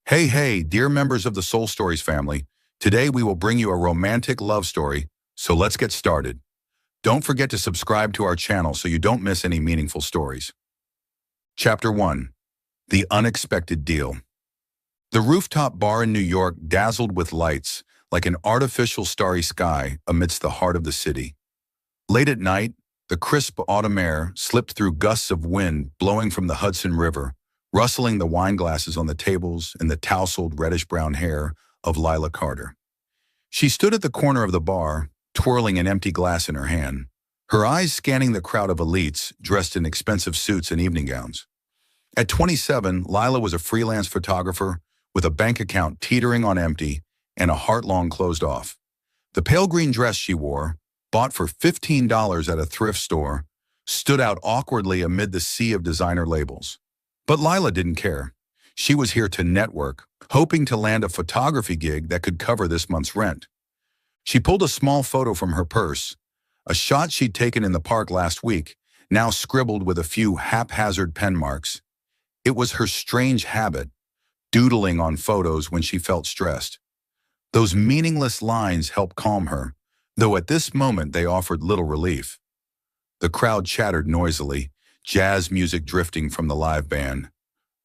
Hey, dear members of the Soul Stories family. Today we will bring you a romantic love story, so let's get started. Don't forget to subscribe to our channel so you don't miss any meaningful stories. Chapter 1. The Unexpected Deal. The rooftop bar in New York dazzled with lights like an artificial starry sky amidst the heart of the city. Late at night, the crisp autumn air slipped through gusts of wind blowing from the Hudson River, rustling the wine glasses on the tables and the tousled reddish-brown hair of Lila Carter. She stood at the corner of the bar, twirling an empty glass in her hand, her eyes scanning the crowd of elites dressed in expensive suits and evening gowns. At 27, Lila was a freelance photographer with a bank account teetering on empty and a heart long closed off. The pale green dress she wore, bought for $15 at a thrift store, stood out awkwardly amid the sea of designer labels. But Lila didn't care. She was here to network, hoping to land a photography gig that could cover this month's rent. She pulled a small photo from her purse, a shot she'd taken in the park last week, now scribbled with a few haphazard pen marks. It was her strange habit, doodling on photos when she felt stressed. Those meaningless lines helped calm her, though at this moment they offered little relief. The crowd chattered noisily, jazz music drifting from the live band.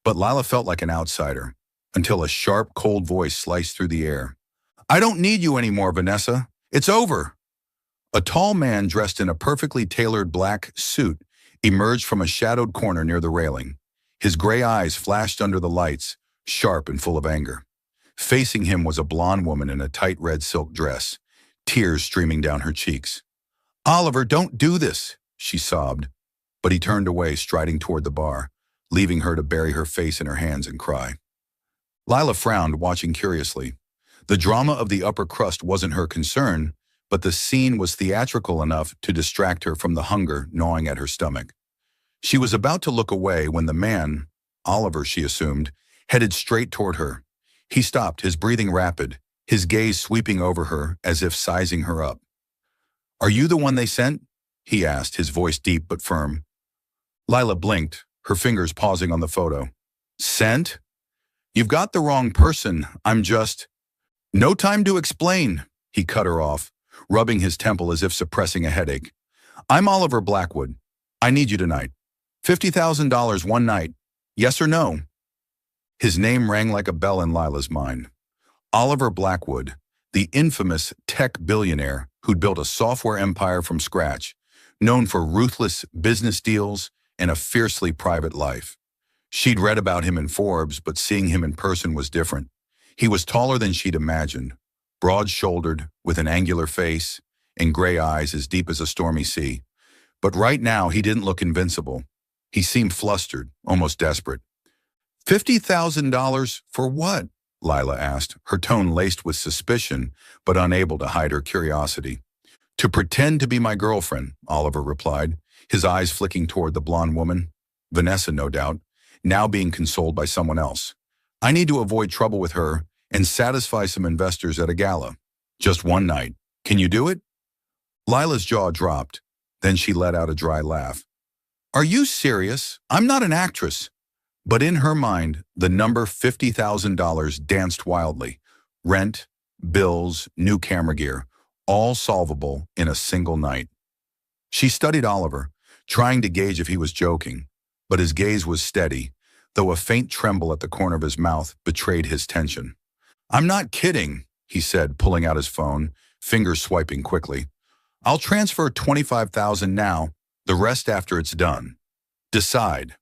But Lila felt like an outsider, until a sharp, cold voice sliced through the air. "I don't need you anymore, Vanessa. It's over." A tall man dressed in a perfectly tailored black suit emerged from a shadowed corner near the railing. His gray eyes flashed under the lights, sharp and full of anger. Facing him was a blonde woman in a tight red silk dress, tears streaming down her cheeks. "Oliver, don't do this," she sobbed. But he turned away, striding toward the bar, leaving her to bury her face in her hands and cry. Lila frowned, watching curiously. The drama of the upper crust wasn't her concern, but the scene was theatrical enough to distract her from the hunger gnawing at her stomach. She was about to look away when the man, Oliver she assumed, headed straight toward her. He stopped, his breathing rapid, his gaze sweeping over her as if sizing her up. "Are you the one they sent?" he asked, his voice deep but firm. Lila blinked, her fingers pausing on the photo. "Sent? You've got the wrong person. I'm just—" "No time to explain," he cut her off, rubbing his temple as if suppressing a headache. "I'm Oliver Blackwood. I need you tonight. $50,000 one night. Yes or no?" His name rang like a bell in Lila's mind. Oliver Blackwood, the infamous tech billionaire who'd built a software empire from scratch, known for ruthless business deals and a fiercely private life. She'd read about him in Forbes, but seeing him in person was different. He was taller than she'd imagined, broad-shouldered, with an angular face, and gray eyes as deep as a stormy sea. But right now, he didn't look invincible. He seemed flustered, almost desperate. $50,000 for what? Lila asked, her tone laced with suspicion, but unable to hide her curiosity. "To pretend to be my girlfriend," Oliver replied, his eyes flicking toward the blonde woman. Vanessa, no doubt, now being consoled by someone else. "I need to avoid trouble with her and satisfy some investors at a gala. Just one night. Can you do it?" Lila's jaw dropped. Then she let out a dry laugh. "Are you serious? I'm not an actress." But in her mind, the number $50,000 danced wildly. Rent, bills, new camera gear, all solvable in a single night. She studied Oliver, trying to gauge if he was joking, but his gaze was steady, though a faint tremble at the corner of his mouth betrayed his tension. "I'm not kidding," he said, pulling out his phone, fingers swiping quickly. "I'll transfer $25,000 now, the rest after it's done. Decide."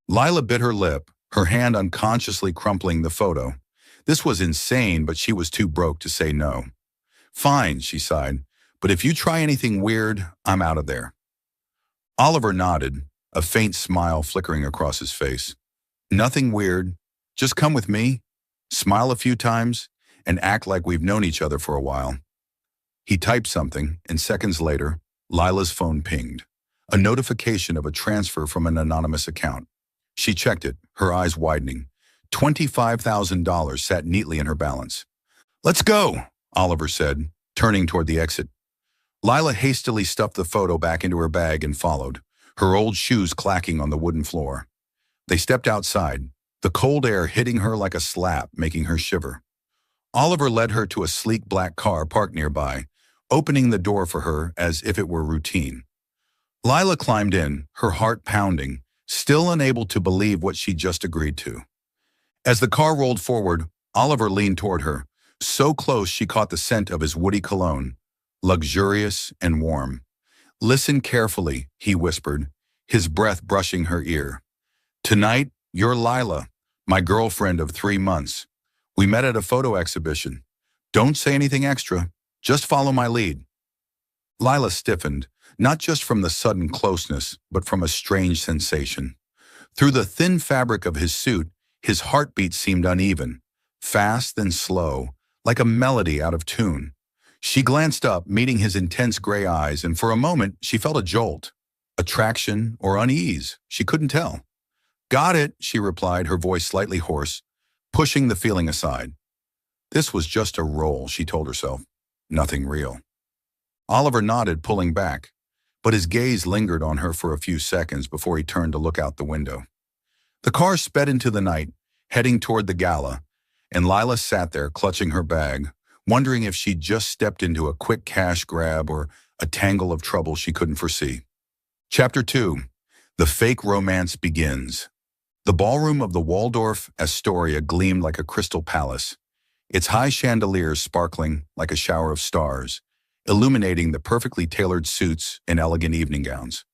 Lila bit her lip, her hand unconsciously crumpling the photo. This was insane, but she was too broke to say no. "Fine," she sighed, "but if you try anything weird, I'm out of there." Oliver nodded, a faint smile flickering across his face. "Nothing weird. Just come with me, smile a few times, and act like we've known each other for a while." He typed something, and seconds later, Lila's phone pinged, a notification of a transfer from an anonymous account. She checked it, her eyes widening. $25,000 sat neatly in her balance. "Let's go," Oliver said, turning toward the exit. Lila hastily stuffed the photo back into her bag and followed, her old shoes clacking on the wooden floor. They stepped outside, the cold air hitting her like a slap, making her shiver. Oliver led her to a sleek black car parked nearby, opening the door for her as if it were routine. Lila climbed in, her heart pounding, still unable to believe what she just agreed to. As the car rolled forward, Oliver leaned toward her, so close she caught the scent of his woody cologne, luxurious and warm. "Listen carefully," he whispered, his breath brushing her ear. "Tonight, you're Lila, my girlfriend of 3 months. We met at a photo exhibition. Don't say anything extra. Just follow my lead." Lila stiffened, not just from the sudden closeness, but from a strange sensation. Through the thin fabric of his suit, his heartbeat seemed uneven, fast and slow, like a melody out of tune. She glanced up, meeting his intense gray eyes, and for a moment she felt a jolt. Attraction or unease, she couldn't tell. "Got it," she replied, her voice slightly hoarse, pushing the feeling aside. This was just a role, she told herself. Nothing real. Oliver nodded, pulling back, but his gaze lingered on her for a few seconds before he turned to look out the window. The car sped into the night, heading toward the gala, and Lila sat there clutching her bag, wondering if she'd just stepped into a quick cash grab or a tangle of trouble she couldn't foresee. Chapter 2. The Fake Romance Begins. The ballroom of the Waldorf Astoria gleamed like a crystal palace, its high chandeliers sparkling like a shower of stars, illuminating the perfectly tailored suits and elegant evening gowns.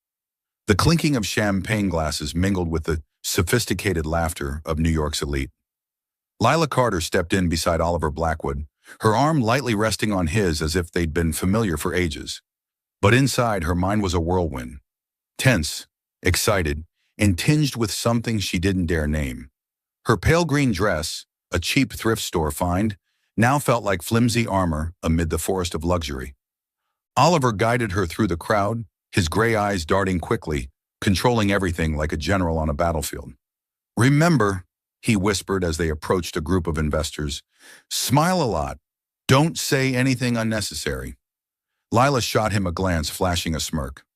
The clinking of champagne glasses mingled with the sophisticated laughter of New York's elite. Lila Carter stepped in beside Oliver Blackwood, her arm lightly resting on his as if they'd been familiar for ages. But inside, her mind was a whirlwind. Tense, excited, and tinged with something she didn't dare name. Her pale green dress, a cheap thrift store find, now felt like flimsy armor amid the forest of luxury. Oliver guided her through the crowd, his gray eyes darting quickly, controlling everything like a general on a battlefield. "Remember," he whispered as they approached a group of investors, "smile a lot. Don't say anything unnecessary." Lila shot him a glance, flashing a smirk.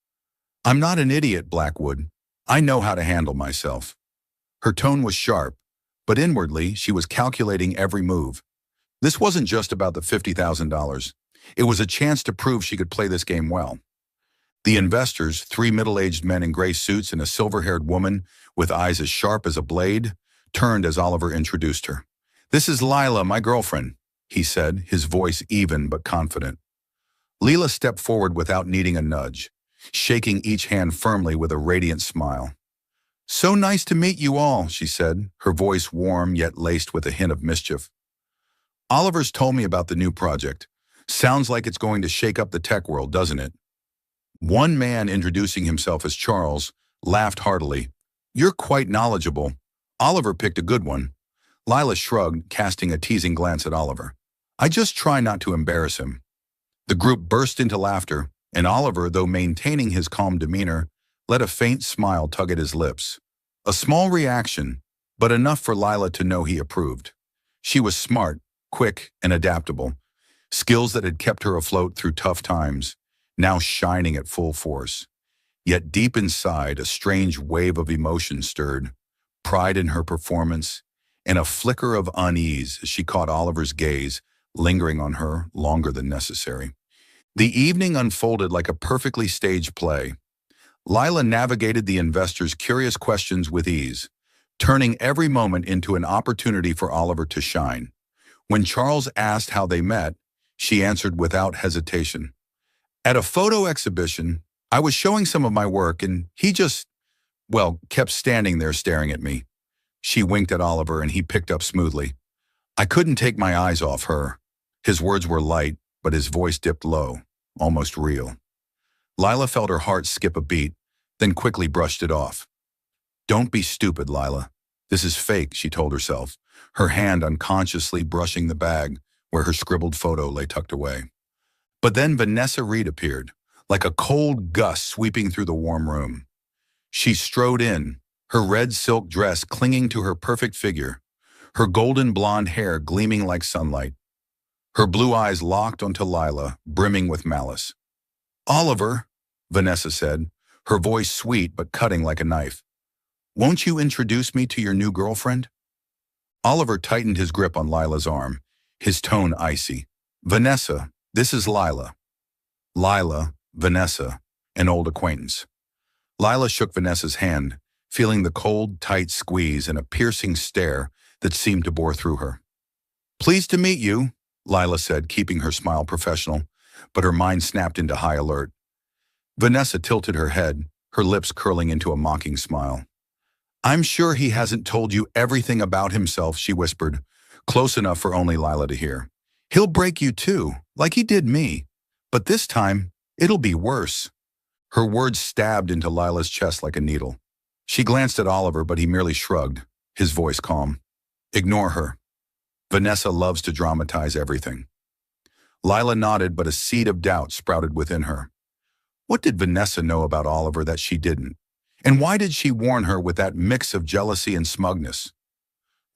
"I'm not an idiot, Blackwood. I know how to handle myself." Her tone was sharp, but inwardly she was calculating every move. This wasn't just about the $50,000. It was a chance to prove she could play this game well. The investors, 3 middle-aged men in gray suits and a silver-haired woman with eyes as sharp as a blade, turned as Oliver introduced her. "This is Lila, my girlfriend," he said, his voice even but confident. Lila stepped forward without needing a nudge, shaking each hand firmly with a radiant smile. "So nice to meet you all," she said, her voice warm yet laced with a hint of mischief. "Oliver's told me about the new project. Sounds like it's going to shake up the tech world, doesn't it?" One man, introducing himself as Charles, laughed heartily. "You're quite knowledgeable. Oliver picked a good one." Lila shrugged, casting a teasing glance at Oliver. "I just try not to embarrass him." The group burst into laughter, and Oliver, though maintaining his calm demeanor, let a faint smile tug at his lips. A small reaction, but enough for Lila to know he approved. She was smart, quick, and adaptable, skills that had kept her afloat through tough times, now shining at full force. Yet deep inside, a strange wave of emotion stirred, pride in her performance, and a flicker of unease as she caught Oliver's gaze, lingering on her longer than necessary. The evening unfolded like a perfectly staged play. Lila navigated the investors' curious questions with ease, turning every moment into an opportunity for Oliver to shine. When Charles asked how they met, she answered without hesitation. "At a photo exhibition, I was showing some of my work and he just, kept standing there staring at me." She winked at Oliver and he picked up smoothly. "I couldn't take my eyes off her." His words were light, but his voice dipped low, almost real. Lila felt her heart skip a beat, then quickly brushed it off. "Don't be stupid, Lila. This is fake," she told herself, her hand unconsciously brushing the bag where her scribbled photo lay tucked away. But then Vanessa Reed appeared, like a cold gust sweeping through the warm room. She strode in, her red silk dress clinging to her perfect figure, her golden blonde hair gleaming like sunlight. Her blue eyes locked onto Lila, brimming with malice. "Oliver," Vanessa said, her voice sweet but cutting like a knife. "Won't you introduce me to your new girlfriend?" Oliver tightened his grip on Lila's arm, his tone icy. Vanessa, this is Lila. Lila, Vanessa, an old acquaintance. Lila shook Vanessa's hand, feeling the cold, tight squeeze and a piercing stare that seemed to bore through her. Pleased to meet you, Lila said, keeping her smile professional, but her mind snapped into high alert. Vanessa tilted her head, her lips curling into a mocking smile. I'm sure he hasn't told you everything about himself, she whispered, close enough for only Lila to hear. He'll break you too, like he did me. But this time, it'll be worse. Her words stabbed into Lila's chest like a needle. She glanced at Oliver, but he merely shrugged, his voice calm. Ignore her. Vanessa loves to dramatize everything. Lila nodded, but a seed of doubt sprouted within her. What did Vanessa know about Oliver that she didn't? And why did she warn her with that mix of jealousy and smugness?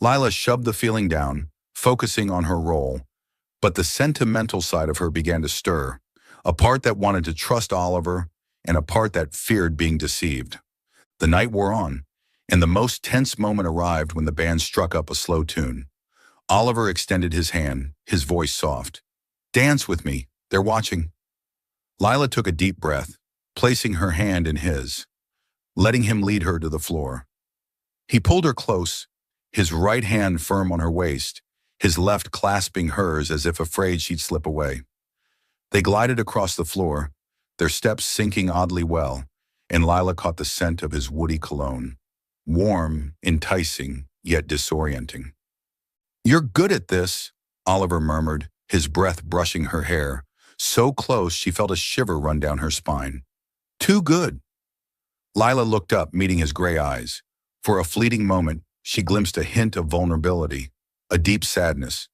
Lila shoved the feeling down, focusing on her role, but the sentimental side of her began to stir, a part that wanted to trust Oliver and a part that feared being deceived. The night wore on, and the most tense moment arrived when the band struck up a slow tune. Oliver extended his hand, his voice soft. Dance with me, they're watching. Lila took a deep breath, placing her hand in his, letting him lead her to the floor. He pulled her close, his right hand firm on her waist, his left clasping hers as if afraid she'd slip away. They glided across the floor, their steps syncing oddly well, and Lila caught the scent of his woody cologne. Warm, enticing, yet disorienting. You're good at this, Oliver murmured, his breath brushing her hair, so close she felt a shiver run down her spine. Too good. Lila looked up, meeting his gray eyes. For a fleeting moment, she glimpsed a hint of vulnerability, a deep sadness,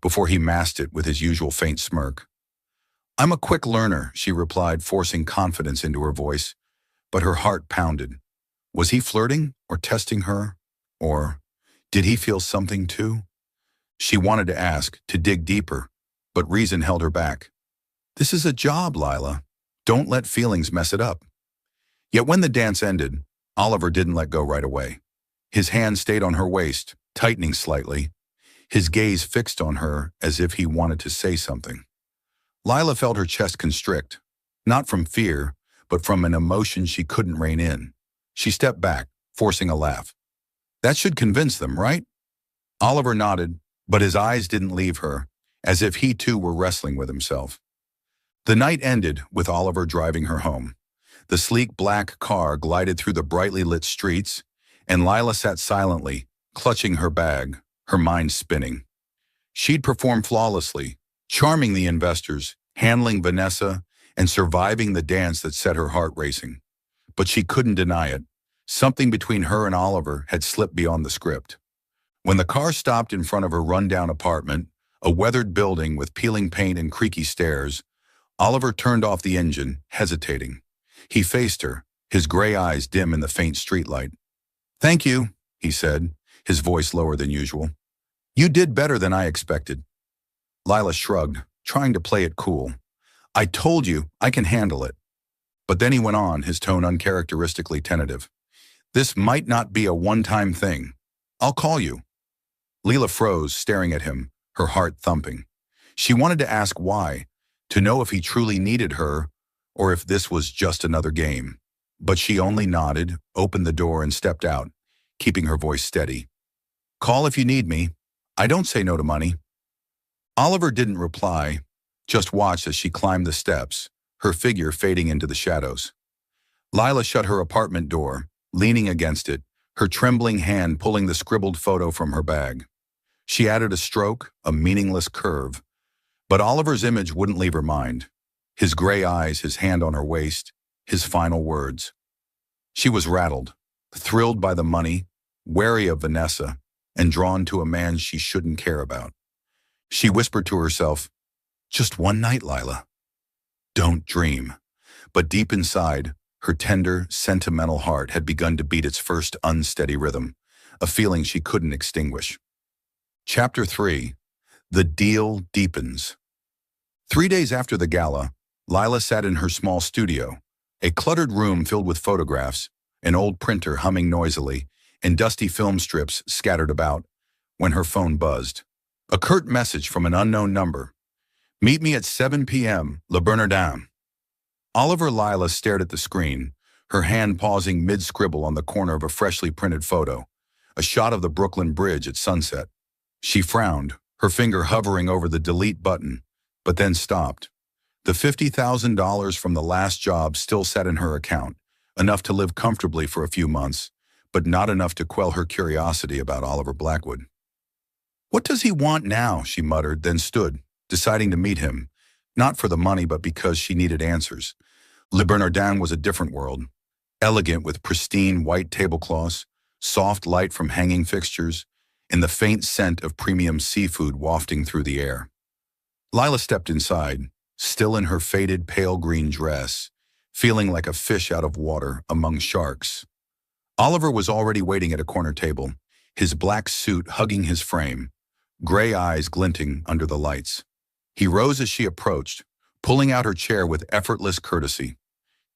before he masked it with his usual faint smirk. I'm a quick learner, she replied, forcing confidence into her voice, but her heart pounded. Was he flirting or testing her? Or did he feel something too? She wanted to ask, to dig deeper, but reason held her back. This is a job, Lila. Don't let feelings mess it up. Yet when the dance ended, Oliver didn't let go right away. His hand stayed on her waist, tightening slightly, his gaze fixed on her as if he wanted to say something. Lila felt her chest constrict, not from fear, but from an emotion she couldn't rein in. She stepped back, forcing a laugh. That should convince them, right? Oliver nodded, but his eyes didn't leave her, as if he too were wrestling with himself. The night ended with Oliver driving her home. The sleek black car glided through the brightly lit streets, and Lila sat silently, clutching her bag, her mind spinning. She'd performed flawlessly, charming the investors, handling Vanessa, and surviving the dance that set her heart racing. But she couldn't deny it. Something between her and Oliver had slipped beyond the script. When the car stopped in front of her rundown apartment, a weathered building with peeling paint and creaky stairs, Oliver turned off the engine, hesitating. He faced her, his gray eyes dim in the faint streetlight. Thank you, he said, his voice lower than usual. You did better than I expected. Lila shrugged, trying to play it cool. I told you, I can handle it. But then he went on, his tone uncharacteristically tentative. This might not be a one-time thing. I'll call you. Lila froze, staring at him, her heart thumping. She wanted to ask why, to know if he truly needed her, or if this was just another game. But she only nodded, opened the door, and stepped out, keeping her voice steady. Call if you need me. I don't say no to money. Oliver didn't reply, just watched as she climbed the steps, her figure fading into the shadows. Lila shut her apartment door, leaning against it, her trembling hand pulling the scribbled photo from her bag. She added a stroke, a meaningless curve, but Oliver's image wouldn't leave her mind. His gray eyes, his hand on her waist, his final words. She was rattled, thrilled by the money, wary of Vanessa, and drawn to a man she shouldn't care about. She whispered to herself, just one night, Lila. Don't dream. But deep inside, her tender, sentimental heart had begun to beat its first unsteady rhythm, a feeling she couldn't extinguish. Chapter 3. The Deal Deepens. 3 days after the gala, Lila sat in her small studio, a cluttered room filled with photographs, an old printer humming noisily, and dusty film strips scattered about, when her phone buzzed. A curt message from an unknown number. Meet me at 7 p.m., Le Bernardin. Oliver Lila stared at the screen, her hand pausing mid-scribble on the corner of a freshly printed photo, a shot of the Brooklyn Bridge at sunset. She frowned, her finger hovering over the delete button, but then stopped. The $50,000 from the last job still sat in her account, enough to live comfortably for a few months, but not enough to quell her curiosity about Oliver Blackwood. What does he want now? She muttered, then stood, deciding to meet him, not for the money but because she needed answers. Le Bernardin was a different world, elegant with pristine white tablecloths, soft light from hanging fixtures, and the faint scent of premium seafood wafting through the air. Lila stepped inside, still in her faded pale green dress, feeling like a fish out of water among sharks. Oliver was already waiting at a corner table, his black suit hugging his frame, gray eyes glinting under the lights. He rose as she approached, pulling out her chair with effortless courtesy.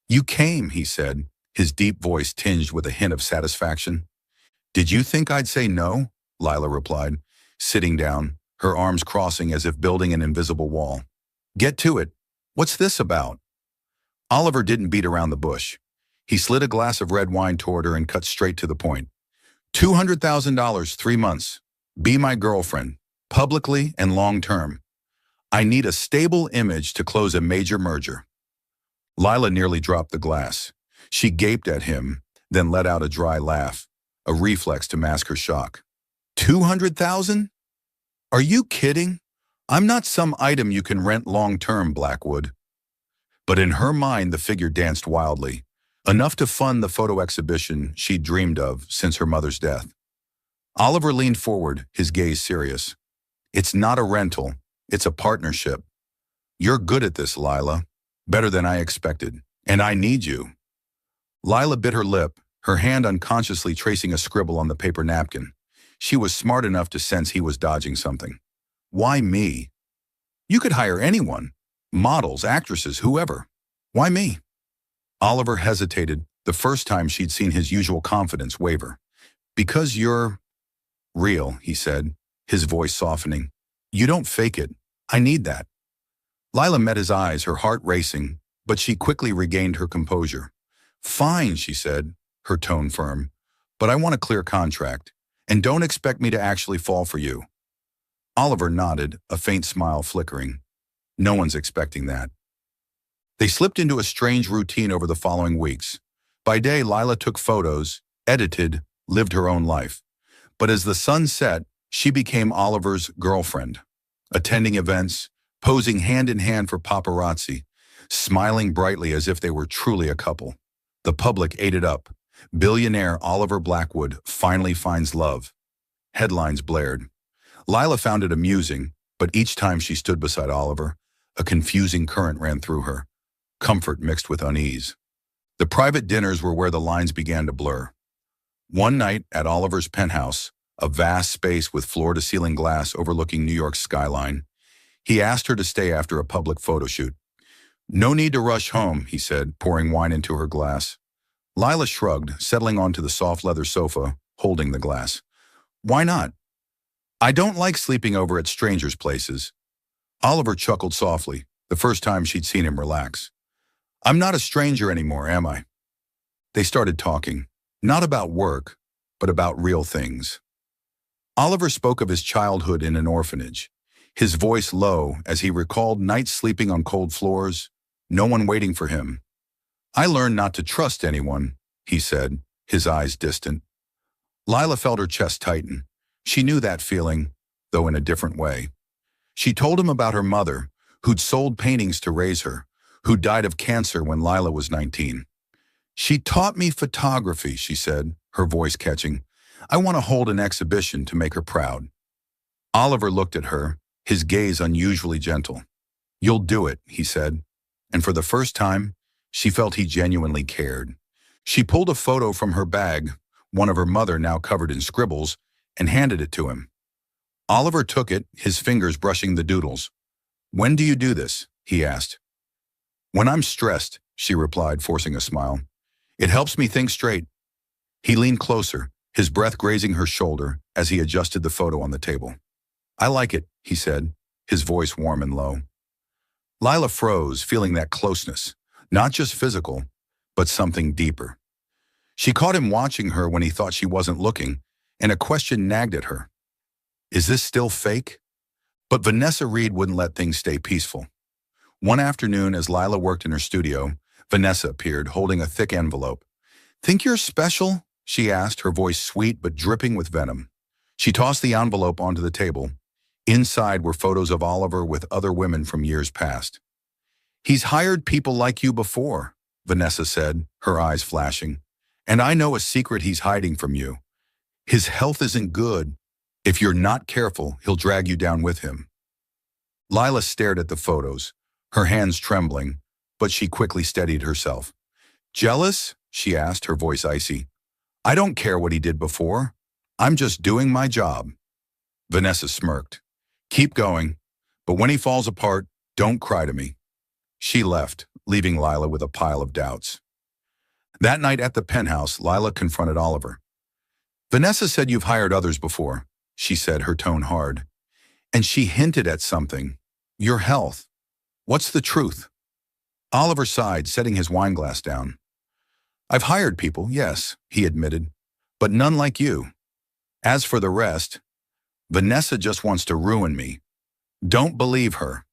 "You came," he said, his deep voice tinged with a hint of satisfaction. "Did you think I'd say no?" Lila replied, sitting down, her arms crossing as if building an invisible wall. "Get to it. What's this about?" Oliver didn't beat around the bush. He slid a glass of red wine toward her and cut straight to the point. $200,000, 3 months. Be my girlfriend, publicly and long-term. I need a stable image to close a major merger." Lila nearly dropped the glass. She gaped at him, then let out a dry laugh, a reflex to mask her shock. 200,000? Are you kidding? I'm not some item you can rent long-term, Blackwood. But in her mind, the figure danced wildly, enough to fund the photo exhibition she'd dreamed of since her mother's death. Oliver leaned forward, his gaze serious. "It's not a rental, it's a partnership. You're good at this, Lila. Better than I expected. And I need you." Lila bit her lip, her hand unconsciously tracing a scribble on the paper napkin. She was smart enough to sense he was dodging something. "Why me? You could hire anyone. Models, actresses, whoever. Why me?" Oliver hesitated, the first time she'd seen his usual confidence waver. "Because you're real," he said, his voice softening. "You don't fake it. I need that." Lila met his eyes, her heart racing, but she quickly regained her composure. "Fine," she said, her tone firm, "but I want a clear contract, and don't expect me to actually fall for you." Oliver nodded, a faint smile flickering. No one's expecting that. They slipped into a strange routine over the following weeks. By day, Lila took photos, edited, lived her own life. But as the sun set, she became Oliver's girlfriend, attending events, posing hand-in-hand for paparazzi, smiling brightly as if they were truly a couple. The public ate it up. Billionaire Oliver Blackwood finally finds love. Headlines blared. Lila found it amusing, but each time she stood beside Oliver, a confusing current ran through her, comfort mixed with unease. The private dinners were where the lines began to blur. One night at Oliver's penthouse, a vast space with floor-to-ceiling glass overlooking New York's skyline, he asked her to stay after a public photo shoot. "No need to rush home," he said, pouring wine into her glass. Lila shrugged, settling onto the soft leather sofa, holding the glass. "Why not? I don't like sleeping over at strangers' places." Oliver chuckled softly, the first time she'd seen him relax. "I'm not a stranger anymore, am I?" They started talking, not about work, but about real things. Oliver spoke of his childhood in an orphanage, his voice low as he recalled nights sleeping on cold floors, no one waiting for him. "I learned not to trust anyone," he said, his eyes distant. Lila felt her chest tighten. She knew that feeling, though in a different way. She told him about her mother, who'd sold paintings to raise her, who died of cancer when Lila was 19. "She taught me photography," she said, her voice catching. "I want to hold an exhibition to make her proud." Oliver looked at her, his gaze unusually gentle. "You'll do it," he said, and for the first time, she felt he genuinely cared. She pulled a photo from her bag, one of her mother now covered in scribbles, and handed it to him. Oliver took it, his fingers brushing the doodles. "When do you do this?" he asked. "When I'm stressed," she replied, forcing a smile. "It helps me think straight." He leaned closer, his breath grazing her shoulder as he adjusted the photo on the table. "I like it," he said, his voice warm and low. Lila froze, feeling that closeness, not just physical, but something deeper. She caught him watching her when he thought she wasn't looking, and a question nagged at her. Is this still fake? But Vanessa Reed wouldn't let things stay peaceful. One afternoon, as Lila worked in her studio, Vanessa appeared, holding a thick envelope. "Think you're special?" she asked, her voice sweet but dripping with venom. She tossed the envelope onto the table. Inside were photos of Oliver with other women from years past. "He's hired people like you before," Vanessa said, her eyes flashing. "And I know a secret he's hiding from you. His health isn't good. If you're not careful, he'll drag you down with him." Lila stared at the photos, her hands trembling, but she quickly steadied herself. "Jealous?" she asked, her voice icy. "I don't care what he did before. I'm just doing my job." Vanessa smirked. "Keep going, but when he falls apart, don't cry to me." She left, leaving Lila with a pile of doubts. That night at the penthouse, Lila confronted Oliver. "Vanessa said you've hired others before," she said, her tone hard. "And she hinted at something. Your health. What's the truth?" Oliver sighed, setting his wineglass down. "I've hired people, yes," he admitted, "but none like you. As for the rest, Vanessa just wants to ruin me. Don't believe her."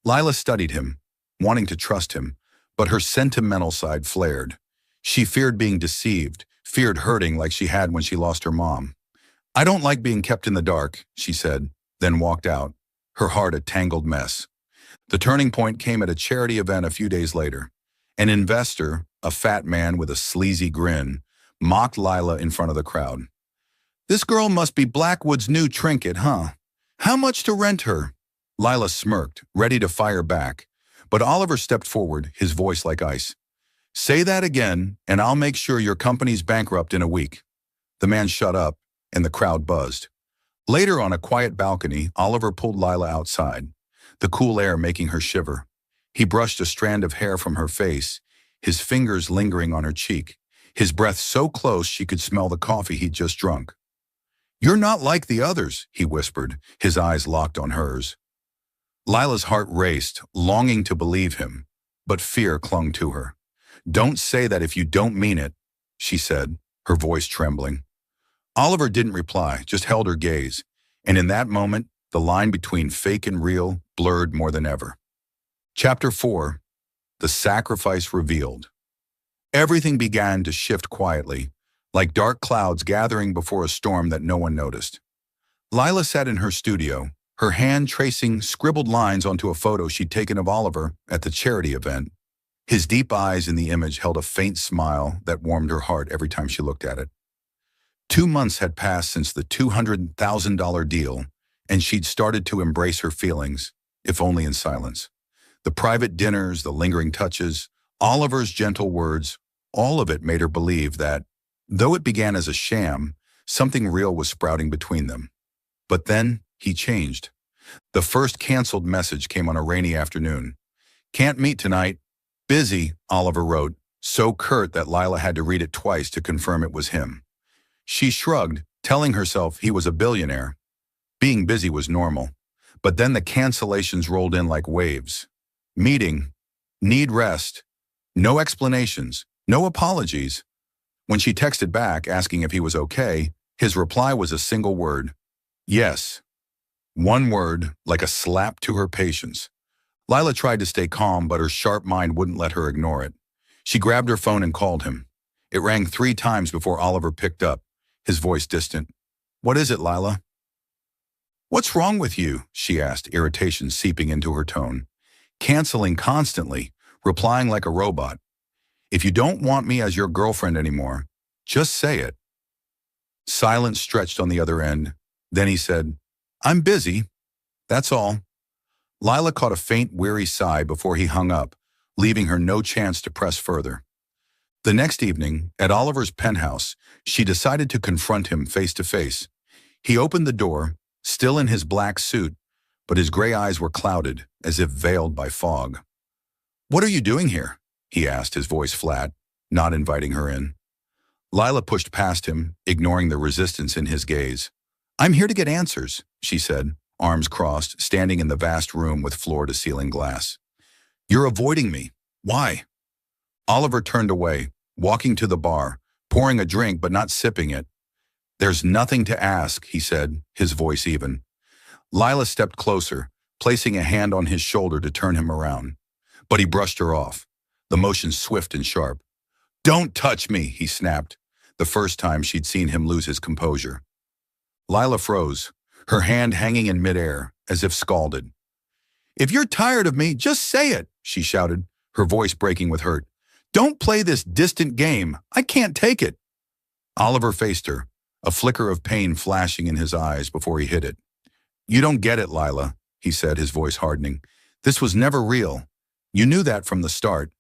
Lila studied him, wanting to trust him, but her sentimental side flared. She feared being deceived, feared hurting like she had when she lost her mom. "I don't like being kept in the dark," she said, then walked out, her heart a tangled mess. The turning point came at a charity event a few days later. An investor, a fat man with a sleazy grin, mocked Lila in front of the crowd. "This girl must be Blackwood's new trinket, huh? How much to rent her?" Lila smirked, ready to fire back, but Oliver stepped forward, his voice like ice. "Say that again, and I'll make sure your company's bankrupt in a week." The man shut up, and the crowd buzzed. Later, on a quiet balcony, Oliver pulled Lila outside, the cool air making her shiver. He brushed a strand of hair from her face, his fingers lingering on her cheek, his breath so close she could smell the coffee he'd just drunk. "You're not like the others," he whispered, his eyes locked on hers. Lila's heart raced, longing to believe him, but fear clung to her. "Don't say that if you don't mean it," she said, her voice trembling. Oliver didn't reply, just held her gaze, and in that moment, the line between fake and real blurred more than ever. Chapter 4. The Sacrifice Revealed. Everything began to shift quietly, like dark clouds gathering before a storm that no one noticed. Lila sat in her studio, her hand tracing scribbled lines onto a photo she'd taken of Oliver at the charity event. His deep eyes in the image held a faint smile that warmed her heart every time she looked at it. 2 months had passed since the $200,000 deal, and she'd started to embrace her feelings, if only in silence. The private dinners, the lingering touches, Oliver's gentle words, all of it made her believe that, though it began as a sham, something real was sprouting between them. But then, he changed. The first canceled message came on a rainy afternoon. "Can't meet tonight. Busy," Oliver wrote, so curt that Lila had to read it twice to confirm it was him. She shrugged, telling herself he was a billionaire. Being busy was normal. But then the cancellations rolled in like waves. Meeting. Need rest. No explanations. No apologies. When she texted back asking if he was okay, his reply was a single word. Yes. One word, like a slap to her patience. Lila tried to stay calm, but her sharp mind wouldn't let her ignore it. She grabbed her phone and called him. It rang 3 times before Oliver picked up, his voice distant. "What is it, Lila?" "What's wrong with you?" she asked, irritation seeping into her tone. "Canceling constantly, replying like a robot. If you don't want me as your girlfriend anymore, just say it." Silence stretched on the other end. Then he said, "I'm busy. That's all." Lila caught a faint, weary sigh before he hung up, leaving her no chance to press further. The next evening, at Oliver's penthouse, she decided to confront him face to face. He opened the door, still in his black suit, but his gray eyes were clouded, as if veiled by fog. "What are you doing here?" he asked, his voice flat, not inviting her in. Lila pushed past him, ignoring the resistance in his gaze. "I'm here to get answers," she said, arms crossed, standing in the vast room with floor-to-ceiling glass. "You're avoiding me. Why?" Oliver turned away, walking to the bar, pouring a drink but not sipping it. "There's nothing to ask," he said, his voice even. Lila stepped closer, placing a hand on his shoulder to turn him around. But he brushed her off, the motion swift and sharp. "Don't touch me," he snapped, the first time she'd seen him lose his composure. Lila froze, her hand hanging in midair, as if scalded. "If you're tired of me, just say it," she shouted, her voice breaking with hurt. "Don't play this distant game. I can't take it." Oliver faced her, a flicker of pain flashing in his eyes before he hit it. "You don't get it, Lila," he said, his voice hardening. "This was never real. You knew that from the start."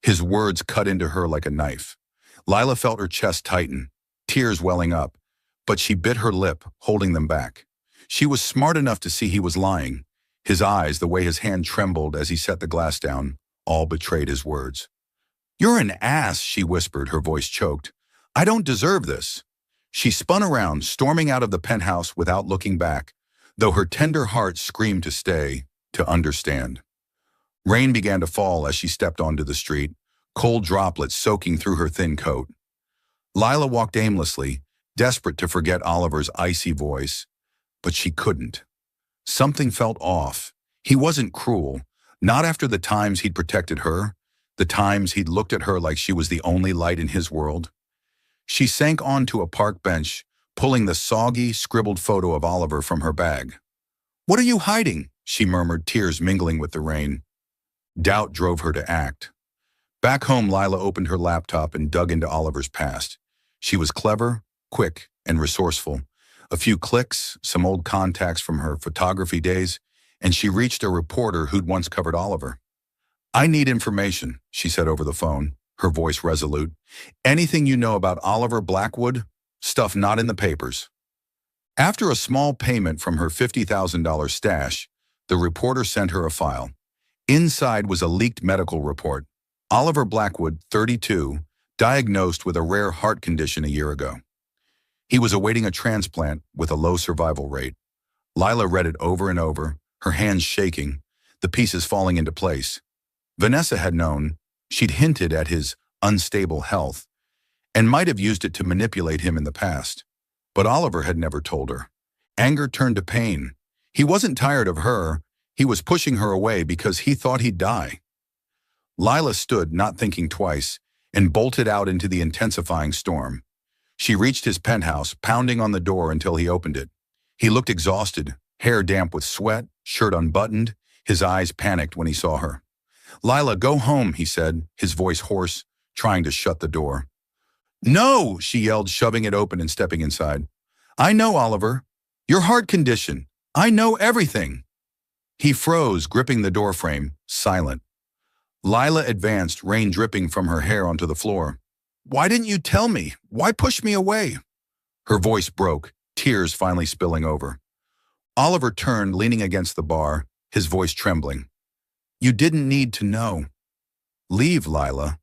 His words cut into her like a knife. Lila felt her chest tighten, tears welling up, but she bit her lip, holding them back. She was smart enough to see he was lying. His eyes, the way his hand trembled as he set the glass down, all betrayed his words. "You're an ass," she whispered, her voice choked. "I don't deserve this." She spun around, storming out of the penthouse without looking back, though her tender heart screamed to stay, to understand. Rain began to fall as she stepped onto the street, cold droplets soaking through her thin coat. Lila walked aimlessly, desperate to forget Oliver's icy voice, but she couldn't. Something felt off. He wasn't cruel, not after the times he'd protected her, the times he'd looked at her like she was the only light in his world. She sank onto a park bench, pulling the soggy, scribbled photo of Oliver from her bag. "What are you hiding?" she murmured, tears mingling with the rain. Doubt drove her to act. Back home, Lila opened her laptop and dug into Oliver's past. She was clever, quick, and resourceful. A few clicks, some old contacts from her photography days, and she reached a reporter who'd once covered Oliver. "I need information," she said over the phone, her voice resolute. "Anything you know about Oliver Blackwood? Stuff not in the papers." After a small payment from her $50,000 stash, the reporter sent her a file. Inside was a leaked medical report. Oliver Blackwood, 32, diagnosed with a rare heart condition a year ago. He was awaiting a transplant with a low survival rate. Lila read it over and over, her hands shaking, the pieces falling into place. Vanessa had known. She'd hinted at his unstable health and might have used it to manipulate him in the past. But Oliver had never told her. Anger turned to pain. He wasn't tired of her. He was pushing her away because he thought he'd die. Lila stood, not thinking twice, and bolted out into the intensifying storm. She reached his penthouse, pounding on the door until he opened it. He looked exhausted, hair damp with sweat, shirt unbuttoned, his eyes panicked when he saw her. "Lila, go home," he said, his voice hoarse, trying to shut the door. "No," she yelled, shoving it open and stepping inside. "I know, Oliver. Your heart condition. I know everything." He froze, gripping the doorframe, silent. Lila advanced, rain dripping from her hair onto the floor. "Why didn't you tell me? Why push me away?" Her voice broke, tears finally spilling over. Oliver turned, leaning against the bar, his voice trembling. "You didn't need to know." "Leave, Lila."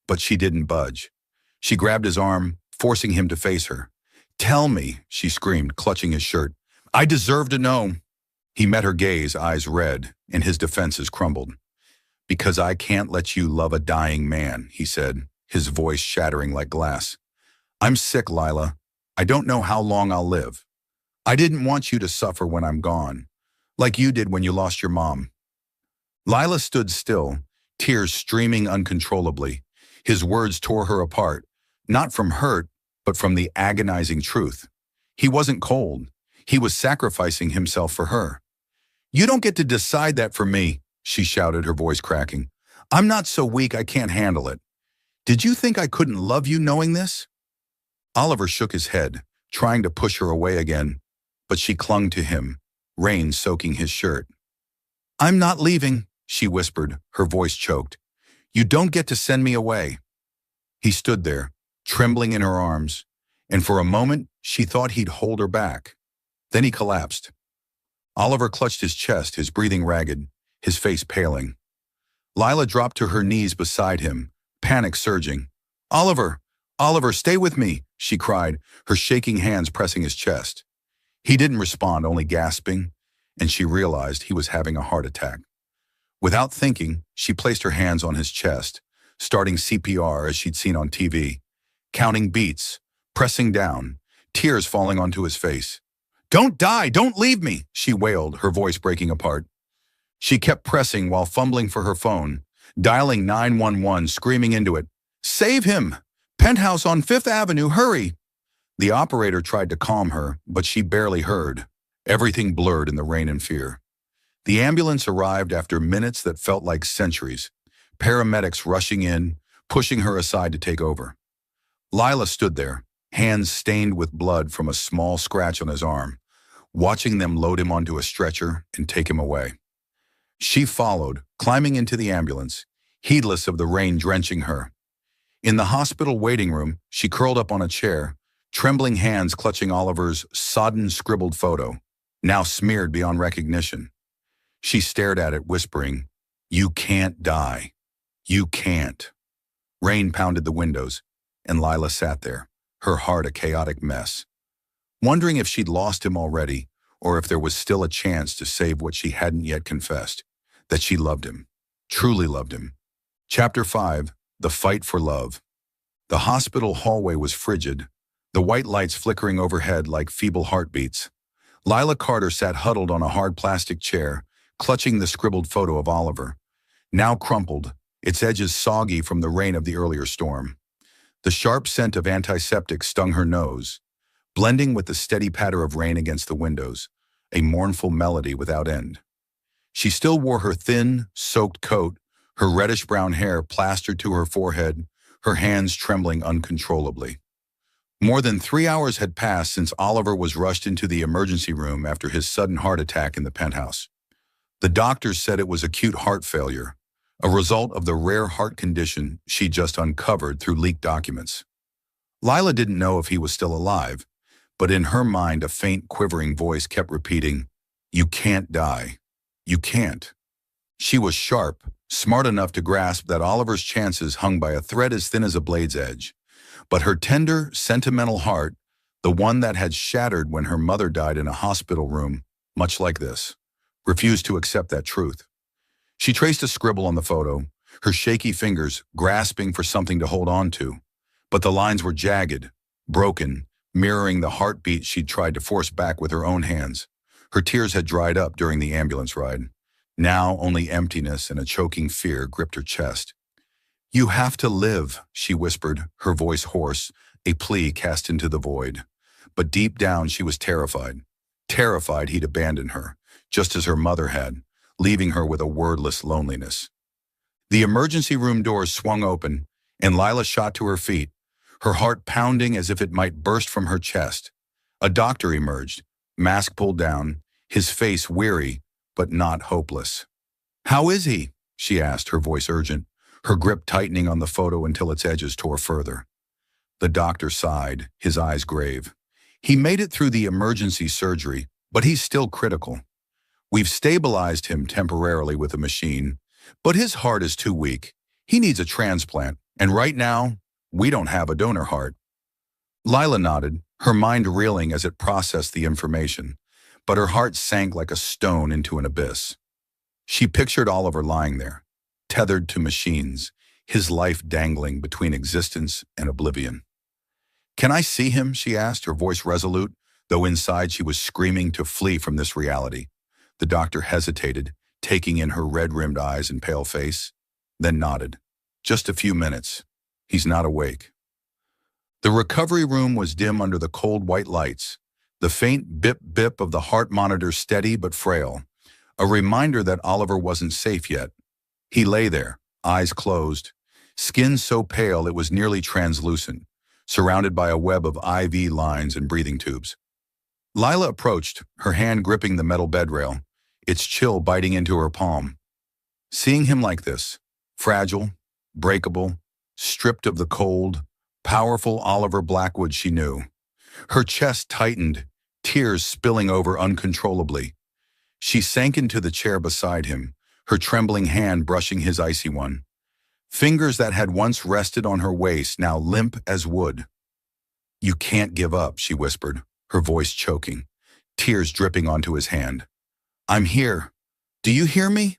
But she didn't budge. She grabbed his arm, forcing him to face her. "Tell me," she screamed, clutching his shirt. "I deserve to know." He met her gaze, eyes red, and his defenses crumbled. "Because I can't let you love a dying man," he said, his voice shattering like glass. "I'm sick, Lila. I don't know how long I'll live. I didn't want you to suffer when I'm gone, like you did when you lost your mom." Lila stood still, tears streaming uncontrollably. His words tore her apart, not from hurt, but from the agonizing truth. He wasn't cold. He was sacrificing himself for her. "You don't get to decide that for me," she shouted, her voice cracking. "I'm not so weak I can't handle it. Did you think I couldn't love you knowing this?" Oliver shook his head, trying to push her away again, but she clung to him, rain soaking his shirt. "I'm not leaving," she whispered, her voice choked. "You don't get to send me away." He stood there, trembling in her arms, and for a moment she thought he'd hold her back. Then he collapsed. Oliver clutched his chest, his breathing ragged, his face paling. Lila dropped to her knees beside him, panic surging. "Oliver! "Oliver, stay with me," she cried, her shaking hands pressing his chest. He didn't respond, only gasping, and she realized he was having a heart attack. Without thinking, she placed her hands on his chest, starting CPR as she'd seen on TV, counting beats, pressing down, tears falling onto his face. "Don't die! Don't leave me!" she wailed, her voice breaking apart. She kept pressing while fumbling for her phone, dialing 911, screaming into it, "Save him! Penthouse on Fifth Avenue, hurry!" The operator tried to calm her, but she barely heard. Everything blurred in the rain and fear. The ambulance arrived after minutes that felt like centuries, paramedics rushing in, pushing her aside to take over. Lila stood there, hands stained with blood from a small scratch on his arm, watching them load him onto a stretcher and take him away. She followed, climbing into the ambulance, heedless of the rain drenching her. In the hospital waiting room, she curled up on a chair, trembling hands clutching Oliver's sodden, scribbled photo, now smeared beyond recognition. She stared at it, whispering, "You can't die. You can't." Rain pounded the windows, and Lila sat there, her heart a chaotic mess, wondering if she'd lost him already, or if there was still a chance to save what she hadn't yet confessed, that she loved him, truly loved him. Chapter 5, The Fight for Love. The hospital hallway was frigid, the white lights flickering overhead like feeble heartbeats. Lila Carter sat huddled on a hard plastic chair, clutching the scribbled photo of Oliver, now crumpled, its edges soggy from the rain of the earlier storm. The sharp scent of antiseptic stung her nose, blending with the steady patter of rain against the windows, a mournful melody without end. She still wore her thin, soaked coat, her reddish-brown hair plastered to her forehead, her hands trembling uncontrollably. More than 3 hours had passed since Oliver was rushed into the emergency room after his sudden heart attack in the penthouse. The doctors said it was acute heart failure, a result of the rare heart condition she just uncovered through leaked documents. Lila didn't know if he was still alive, but in her mind a faint, quivering voice kept repeating, "You can't die. You can't." She was sharp, smart enough to grasp that Oliver's chances hung by a thread as thin as a blade's edge. But her tender, sentimental heart, the one that had shattered when her mother died in a hospital room, much like this, refused to accept that truth. She traced a scribble on the photo, her shaky fingers grasping for something to hold on to. But the lines were jagged, broken, mirroring the heartbeat she'd tried to force back with her own hands. Her tears had dried up during the ambulance ride. Now only emptiness and a choking fear gripped her chest. "You have to live," she whispered, her voice hoarse, a plea cast into the void. But deep down she was terrified. Terrified he'd abandon her, just as her mother had, leaving her with a wordless loneliness. The emergency room doors swung open, and Lila shot to her feet, her heart pounding as if it might burst from her chest. A doctor emerged, mask pulled down, his face weary, but not hopeless. "How is he?" she asked, her voice urgent, her grip tightening on the photo until its edges tore further. The doctor sighed, his eyes grave. "He made it through the emergency surgery, but he's still critical. We've stabilized him temporarily with a machine, but his heart is too weak. He needs a transplant, and right now, we don't have a donor heart." Lila nodded, her mind reeling as it processed the information, but her heart sank like a stone into an abyss. She pictured Oliver lying there, tethered to machines, his life dangling between existence and oblivion. "Can I see him?" she asked, her voice resolute, though inside she was screaming to flee from this reality. The doctor hesitated, taking in her red-rimmed eyes and pale face, then nodded. "Just a few minutes. He's not awake." The recovery room was dim under the cold white lights, the faint bip-bip of the heart monitor steady but frail, a reminder that Oliver wasn't safe yet. He lay there, eyes closed, skin so pale it was nearly translucent, surrounded by a web of IV lines and breathing tubes. Lila approached, her hand gripping the metal bedrail, its chill biting into her palm. Seeing him like this, fragile, breakable, stripped of the cold, powerful Oliver Blackwood she knew, her chest tightened, tears spilling over uncontrollably. She sank into the chair beside him, her trembling hand brushing his icy one. Fingers that had once rested on her waist now limp as wood. "You can't give up," she whispered, her voice choking, tears dripping onto his hand. "I'm here. Do you hear me?"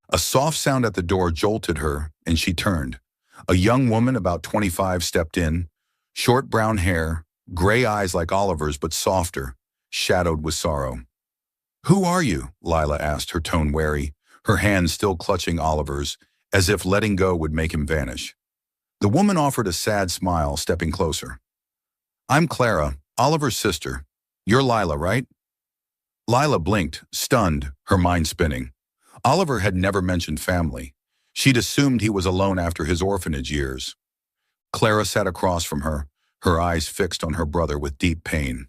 A soft sound at the door jolted her, and she turned. A young woman about 25 stepped in, short brown hair, gray eyes like Oliver's but softer, shadowed with sorrow. "Who are you?" Lila asked, her tone wary, her hand still clutching Oliver's, as if letting go would make him vanish. The woman offered a sad smile, stepping closer. "I'm Clara, Oliver's sister. You're Lila, right?" Lila blinked, stunned, her mind spinning. Oliver had never mentioned family. She'd assumed he was alone after his orphanage years. Clara sat across from her eyes fixed on her brother with deep pain.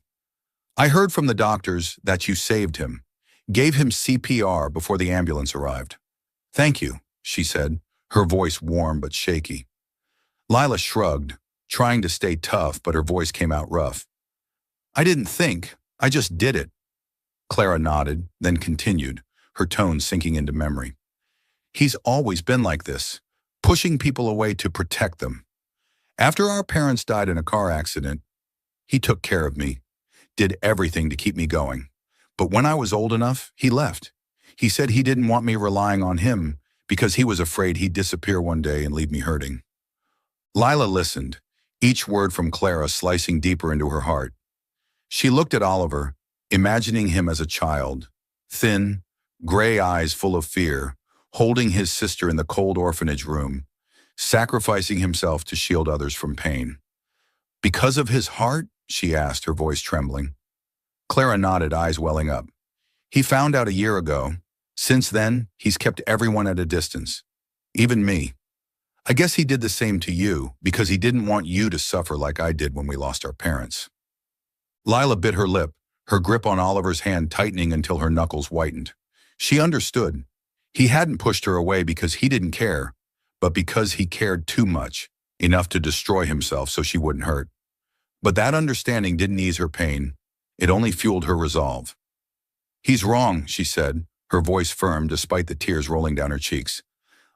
"I heard from the doctors that you saved him, gave him CPR before the ambulance arrived." "Thank you," she said, her voice warm but shaky. Lila shrugged, trying to stay tough, but her voice came out rough. "I didn't think, I just did it." Clara nodded, then continued, her tone sinking into memory. "He's always been like this, pushing people away to protect them. After our parents died in a car accident, he took care of me, did everything to keep me going. But when I was old enough, he left. He said he didn't want me relying on him because he was afraid he'd disappear one day and leave me hurting." Lila listened, each word from Clara slicing deeper into her heart. She looked at Oliver, imagining him as a child, thin, gray eyes full of fear, holding his sister in the cold orphanage room, sacrificing himself to shield others from pain. "Because of his heart?" she asked, her voice trembling. Clara nodded, eyes welling up. "He found out a year ago. Since then, he's kept everyone at a distance, even me. I guess he did the same to you because he didn't want you to suffer like I did when we lost our parents." Lila bit her lip, her grip on Oliver's hand tightening until her knuckles whitened. She understood. He hadn't pushed her away because he didn't care, but because he cared too much, enough to destroy himself so she wouldn't hurt. But that understanding didn't ease her pain. It only fueled her resolve. "He's wrong," she said, her voice firm despite the tears rolling down her cheeks.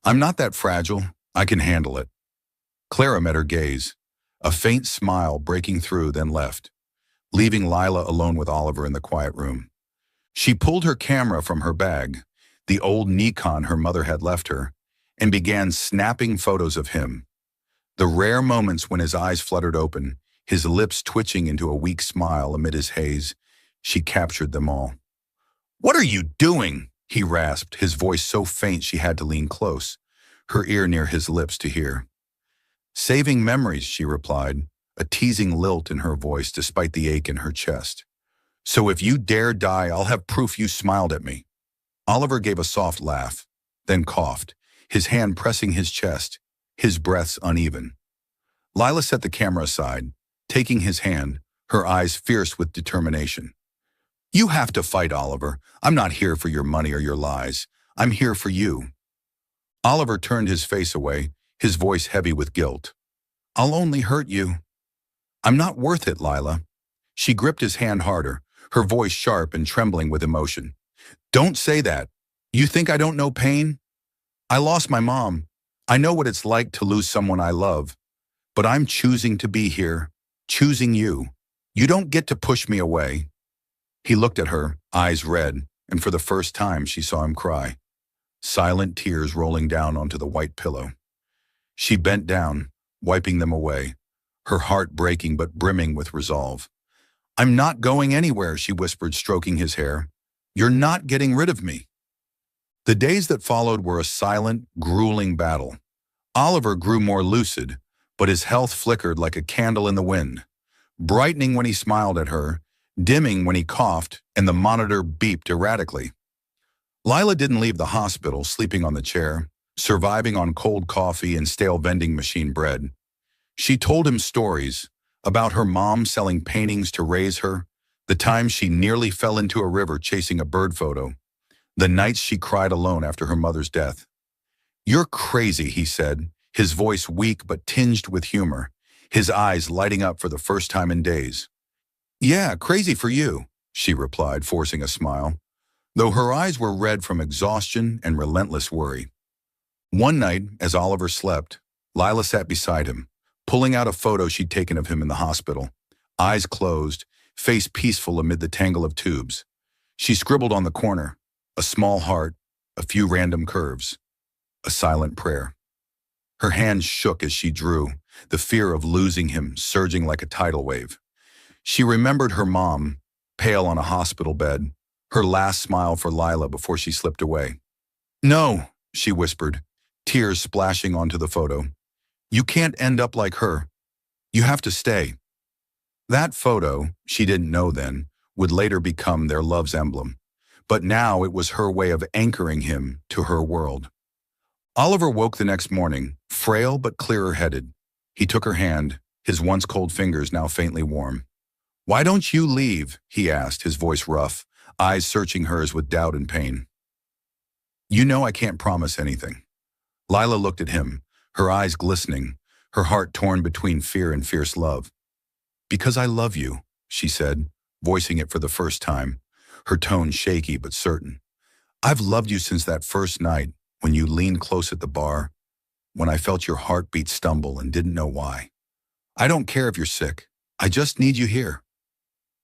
"I'm not that fragile. I can handle it." Clara met her gaze, a faint smile breaking through, then left, leaving Lila alone with Oliver in the quiet room. She pulled her camera from her bag, the old Nikon her mother had left her, and began snapping photos of him. The rare moments when his eyes fluttered open, his lips twitching into a weak smile amid his haze, she captured them all. "What are you doing?" he rasped, his voice so faint she had to lean close, her ear near his lips to hear. "Saving memories," she replied, a teasing lilt in her voice despite the ache in her chest. "So if you dare die, I'll have proof you smiled at me." Oliver gave a soft laugh, then coughed, his hand pressing his chest, his breaths uneven. Lila set the camera aside, taking his hand, her eyes fierce with determination. "You have to fight, Oliver. I'm not here for your money or your lies. I'm here for you." Oliver turned his face away, his voice heavy with guilt. "I'll only hurt you." "I'm not worth it, Lila." She gripped his hand harder, her voice sharp and trembling with emotion. "Don't say that. You think I don't know pain? I lost my mom. I know what it's like to lose someone I love. But I'm choosing to be here, choosing you. You don't get to push me away." He looked at her, eyes red, and for the first time she saw him cry, silent tears rolling down onto the white pillow. She bent down, wiping them away, her heart breaking but brimming with resolve. "I'm not going anywhere," she whispered, stroking his hair. "You're not getting rid of me." The days that followed were a silent, grueling battle. Oliver grew more lucid, but his health flickered like a candle in the wind, brightening when he smiled at her, dimming when he coughed, and the monitor beeped erratically. Lila didn't leave the hospital, sleeping on the chair, surviving on cold coffee and stale vending machine bread. She told him stories about her mom selling paintings to raise her, the times she nearly fell into a river chasing a bird photo, the nights she cried alone after her mother's death. "You're crazy," he said, his voice weak but tinged with humor, his eyes lighting up for the first time in days. "Yeah, crazy for you," she replied, forcing a smile, though her eyes were red from exhaustion and relentless worry. One night, as Oliver slept, Lila sat beside him, pulling out a photo she'd taken of him in the hospital. Eyes closed, face peaceful amid the tangle of tubes. She scribbled on the corner, a small heart, a few random curves, a silent prayer. Her hands shook as she drew, the fear of losing him surging like a tidal wave. She remembered her mom, pale on a hospital bed, her last smile for Lila before she slipped away. "No," she whispered, tears splashing onto the photo. "You can't end up like her. You have to stay." That photo, she didn't know then, would later become their love's emblem. But now it was her way of anchoring him to her world. Oliver woke the next morning, frail but clearer-headed. He took her hand, his once cold fingers now faintly warm. "Why don't you leave?" he asked, his voice rough, eyes searching hers with doubt and pain. "You know I can't promise anything." Lila looked at him, her eyes glistening, her heart torn between fear and fierce love. "Because I love you," she said, voicing it for the first time, her tone shaky but certain. "I've loved you since that first night, when you leaned close at the bar, when I felt your heartbeat stumble and didn't know why. I don't care if you're sick. I just need you here."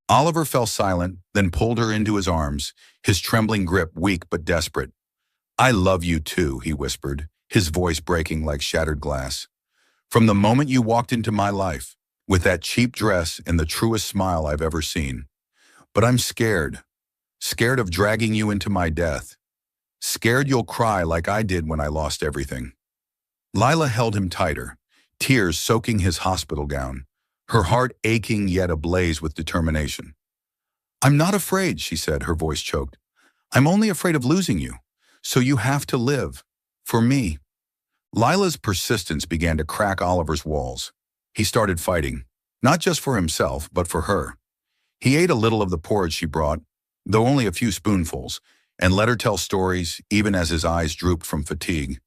Oliver fell silent, then pulled her into his arms, his trembling grip weak but desperate. "I love you too," he whispered, his voice breaking like shattered glass. "From the moment you walked into my life, with that cheap dress and the truest smile I've ever seen. But I'm scared of dragging you into my death. Scared you'll cry like I did when I lost everything." Lila held him tighter, tears soaking his hospital gown, her heart aching yet ablaze with determination. "I'm not afraid," she said, her voice choked. "I'm only afraid of losing you. So you have to live. For me." Lila's persistence began to crack Oliver's walls. He started fighting, not just for himself, but for her. He ate a little of the porridge she brought, though only a few spoonfuls, and let her tell stories, even as his eyes drooped from fatigue.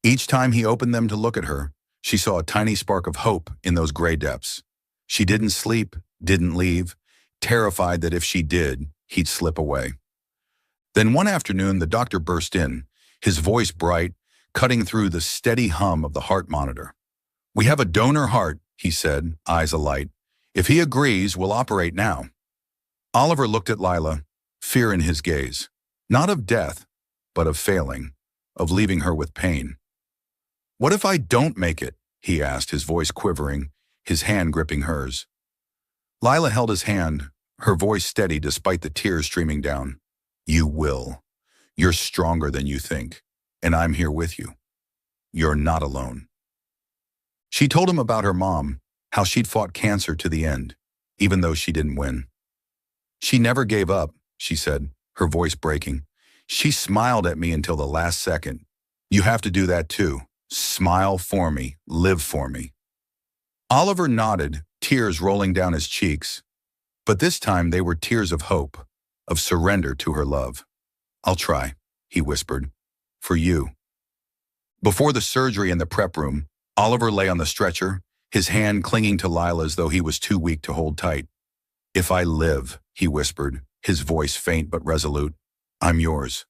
Each time he opened them to look at her, she saw a tiny spark of hope in those gray depths. She didn't sleep, didn't leave, terrified that if she did, he'd slip away. Then one afternoon, the doctor burst in, his voice bright, cutting through the steady hum of the heart monitor. "We have a donor heart," he said, eyes alight. "If he agrees, we'll operate now." Oliver looked at Lila, fear in his gaze. Not of death, but of failing, of leaving her with pain. "What if I don't make it?" he asked, his voice quivering, his hand gripping hers. Lila held his hand, her voice steady despite the tears streaming down. "You will. You're stronger than you think, and I'm here with you. You're not alone." She told him about her mom, how she'd fought cancer to the end, even though she didn't win. "She never gave up," she said, her voice breaking. "She smiled at me until the last second. You have to do that too. Smile for me, live for me." Oliver nodded, tears rolling down his cheeks. But this time they were tears of hope, of surrender to her love. "I'll try," he whispered. "For you." Before the surgery in the prep room, Oliver lay on the stretcher, his hand clinging to Lila as though he was too weak to hold tight. "If I live," he whispered, his voice faint but resolute, "I'm yours."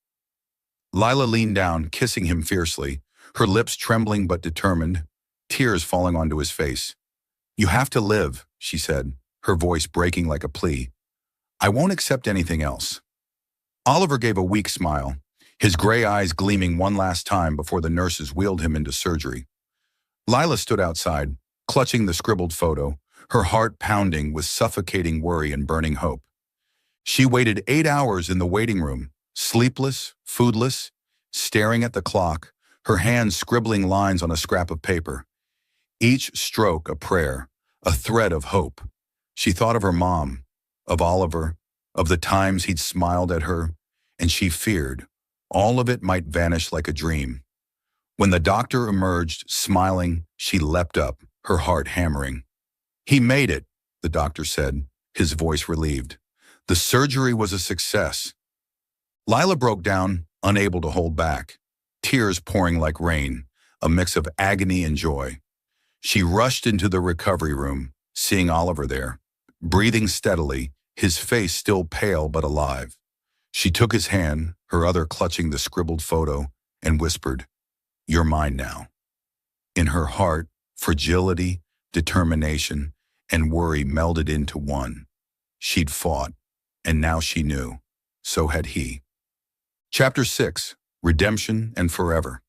Lila leaned down, kissing him fiercely, her lips trembling but determined, tears falling onto his face. "You have to live," she said, her voice breaking like a plea. "I won't accept anything else." Oliver gave a weak smile, his gray eyes gleaming one last time before the nurses wheeled him into surgery. Lila stood outside, clutching the scribbled photo, her heart pounding with suffocating worry and burning hope. She waited 8 hours in the waiting room, sleepless, foodless, staring at the clock, her hands scribbling lines on a scrap of paper. Each stroke a prayer, a thread of hope. She thought of her mom, of Oliver, of the times he'd smiled at her, and she feared all of it might vanish like a dream. When the doctor emerged, smiling, she leapt up, her heart hammering. "He made it," the doctor said, his voice relieved. "The surgery was a success." Lila broke down, unable to hold back, tears pouring like rain, a mix of agony and joy. She rushed into the recovery room, seeing Oliver there, breathing steadily, his face still pale but alive. She took his hand, her other clutching the scribbled photo, and whispered, You're mine now. In her heart, fragility, determination, and worry melded into one. She'd fought, and now she knew. So had he. Chapter 6. Redemption and Forever.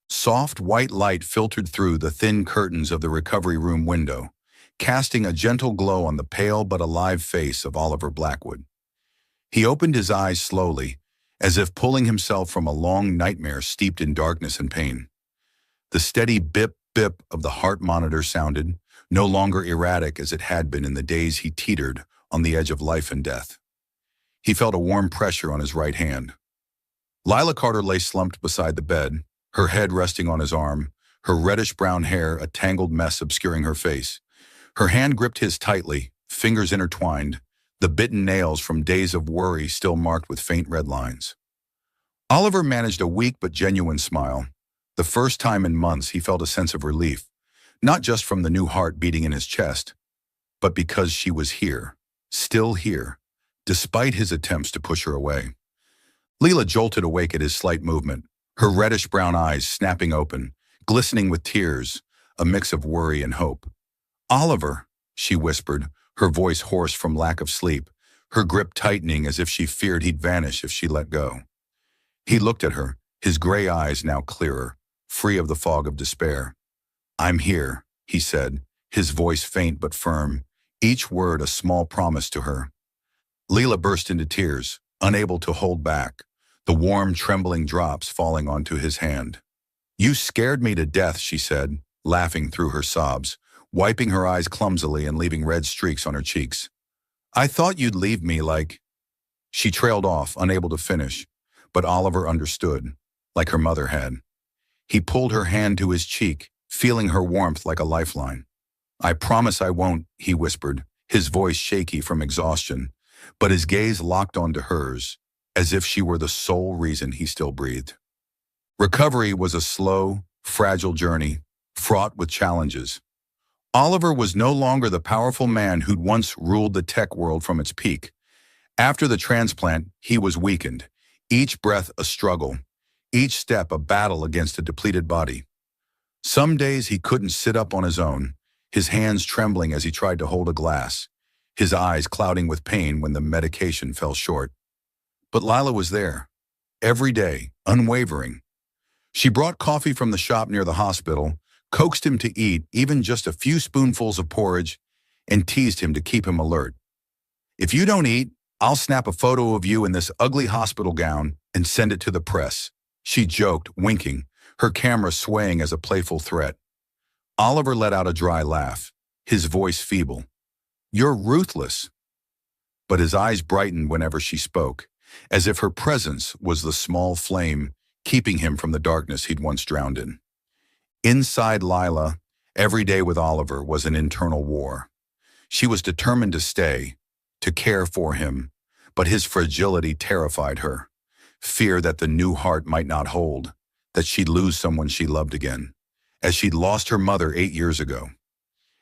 Soft white light filtered through the thin curtains of the recovery room window, casting a gentle glow on the pale but alive face of Oliver Blackwood. He opened his eyes slowly, as if pulling himself from a long nightmare steeped in darkness and pain. The steady bip-bip of the heart monitor sounded, no longer erratic as it had been in the days he teetered on the edge of life and death. He felt a warm pressure on his right hand. Lila Carter lay slumped beside the bed, her head resting on his arm, her reddish-brown hair a tangled mess obscuring her face. Her hand gripped his tightly, fingers intertwined, the bitten nails from days of worry still marked with faint red lines. Oliver managed a weak but genuine smile. The first time in months he felt a sense of relief, not just from the new heart beating in his chest, but because she was here, still here, despite his attempts to push her away. Leela jolted awake at his slight movement, her reddish-brown eyes snapping open, glistening with tears, a mix of worry and hope. "Oliver," she whispered, her voice hoarse from lack of sleep, her grip tightening as if she feared he'd vanish if she let go. He looked at her, his gray eyes now clearer, free of the fog of despair. "I'm here," he said, his voice faint but firm, each word a small promise to her. Leela burst into tears, unable to hold back, the warm, trembling drops falling onto his hand. "You scared me to death," she said, laughing through her sobs, wiping her eyes clumsily and leaving red streaks on her cheeks. "I thought you'd leave me like—" She trailed off, unable to finish, but Oliver understood, like her mother had. He pulled her hand to his cheek, feeling her warmth like a lifeline. "I promise I won't," he whispered, his voice shaky from exhaustion, but his gaze locked onto hers, as if she were the sole reason he still breathed. Recovery was a slow, fragile journey, fraught with challenges. Oliver was no longer the powerful man who'd once ruled the tech world from its peak. After the transplant, he was weakened, each breath a struggle, each step a battle against a depleted body. Some days he couldn't sit up on his own, his hands trembling as he tried to hold a glass, his eyes clouding with pain when the medication fell short. But Lila was there, every day, unwavering. She brought coffee from the shop near the hospital, coaxed him to eat even just a few spoonfuls of porridge, and teased him to keep him alert. "If you don't eat, I'll snap a photo of you in this ugly hospital gown and send it to the press," she joked, winking, her camera swaying as a playful threat. Oliver let out a dry laugh, his voice feeble. "You're ruthless." But his eyes brightened whenever she spoke, as if her presence was the small flame keeping him from the darkness he'd once drowned in. Inside Lila, every day with Oliver was an internal war. She was determined to stay, to care for him, but his fragility terrified her. Fear that the new heart might not hold, that she'd lose someone she loved again, as she'd lost her mother 8 years ago.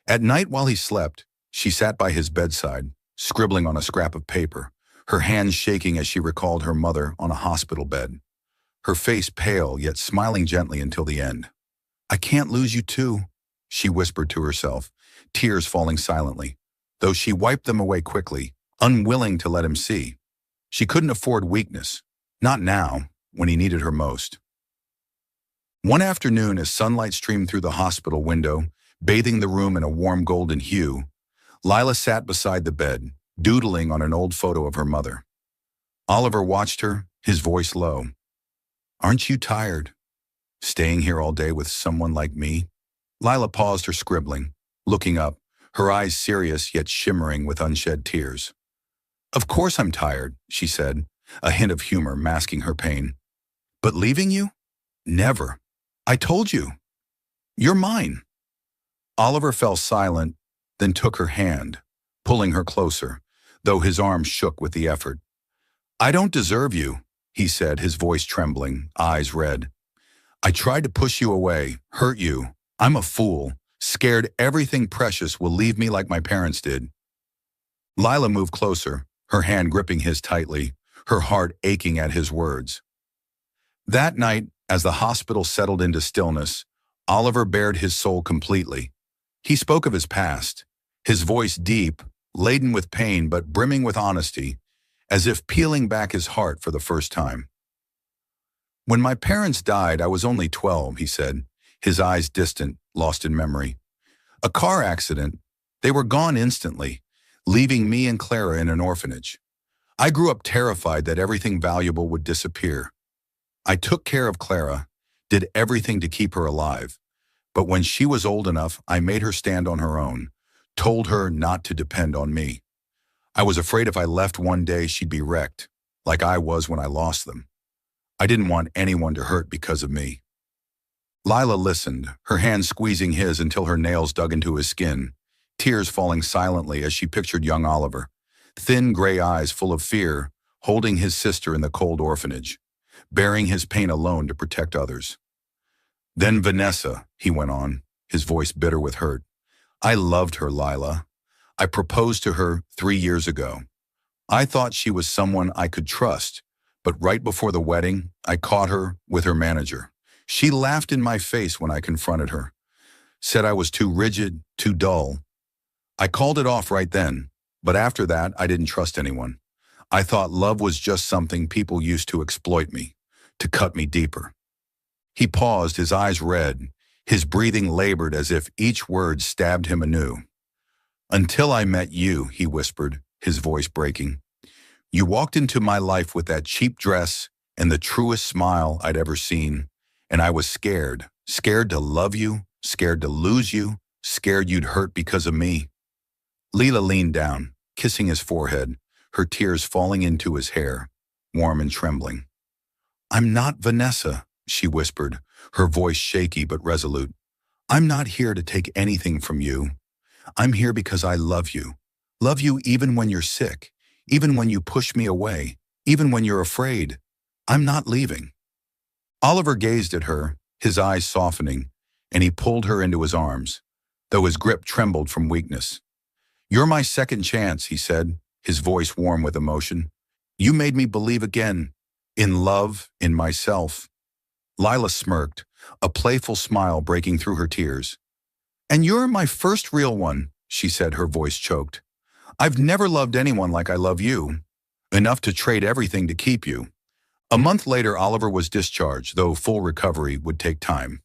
At night while he slept, she sat by his bedside, scribbling on a scrap of paper, her hands shaking as she recalled her mother on a hospital bed, her face pale yet smiling gently until the end. "I can't lose you too," she whispered to herself, tears falling silently, though she wiped them away quickly, unwilling to let him see. She couldn't afford weakness, not now, when he needed her most. One afternoon, as sunlight streamed through the hospital window, bathing the room in a warm golden hue, Lila sat beside the bed, doodling on an old photo of her mother. Oliver watched her, his voice low. "Aren't you tired? Staying here all day with someone like me?" Lila paused her scribbling, looking up, her eyes serious yet shimmering with unshed tears. "Of course I'm tired," she said, a hint of humor masking her pain. "But leaving you? Never. I told you. You're mine." Oliver fell silent, then took her hand, pulling her closer, though his arm shook with the effort. "I don't deserve you," he said, his voice trembling, eyes red. "I tried to push you away, hurt you. I'm a fool, scared everything precious will leave me like my parents did." Lila moved closer, her hand gripping his tightly, her heart aching at his words. That night, As the hospital settled into stillness, Oliver bared his soul completely. He spoke of his past, his voice deep, laden with pain but brimming with honesty, as if peeling back his heart for the first time. "When my parents died, I was only 12, he said, his eyes distant, lost in memory. "A car accident. They were gone instantly, leaving me and Clara in an orphanage. I grew up terrified that everything valuable would disappear. I took care of Clara, did everything to keep her alive. But when she was old enough, I made her stand on her own, told her not to depend on me. I was afraid if I left one day, she'd be wrecked, like I was when I lost them. I didn't want anyone to hurt because of me." Lila listened, her hand squeezing his until her nails dug into his skin, tears falling silently as she pictured young Oliver, thin gray eyes full of fear, holding his sister in the cold orphanage, bearing his pain alone to protect others. "Then Vanessa," he went on, his voice bitter with hurt. "I loved her, Lila. I proposed to her 3 years ago. I thought she was someone I could trust, but right before the wedding, I caught her with her manager. She laughed in my face when I confronted her, said I was too rigid, too dull. I called it off right then, but after that, I didn't trust anyone. I thought love was just something people used to exploit me, to cut me deeper." He paused, his eyes red, his breathing labored as if each word stabbed him anew. "Until I met you," he whispered, his voice breaking. "You walked into my life with that cheap dress and the truest smile I'd ever seen, and I was scared, scared to love you, scared to lose you, scared you'd hurt because of me." Leela leaned down, kissing his forehead, her tears falling into his hair, warm and trembling. "I'm not Vanessa," she whispered, her voice shaky but resolute. "I'm not here to take anything from you. I'm here because I love you. Love you even when you're sick, even when you push me away, even when you're afraid. I'm not leaving." Oliver gazed at her, his eyes softening, and he pulled her into his arms, though his grip trembled from weakness. "You're my second chance," he said, his voice warm with emotion. "You made me believe again, in love, in myself." Lila smirked, a playful smile breaking through her tears. "And you're my first real one," she said, her voice choked. "I've never loved anyone like I love you, enough to trade everything to keep you." A month later, Oliver was discharged, though full recovery would take time.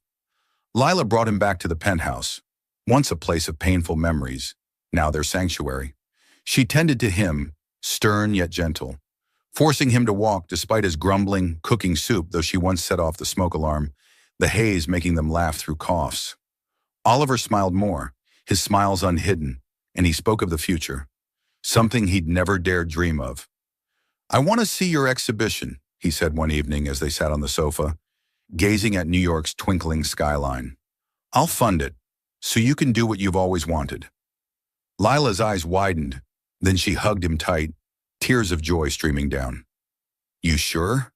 Lila brought him back to the penthouse, once a place of painful memories, now their sanctuary. She tended to him, stern yet gentle, forcing him to walk despite his grumbling, cooking soup, though she once set off the smoke alarm, the haze making them laugh through coughs. Oliver smiled more, his smiles unhidden, and he spoke of the future, something he'd never dared dream of. "I want to see your exhibition," he said one evening as they sat on the sofa, gazing at New York's twinkling skyline. "I'll fund it, so you can do what you've always wanted." Lila's eyes widened, then she hugged him tight, tears of joy streaming down. "You sure?"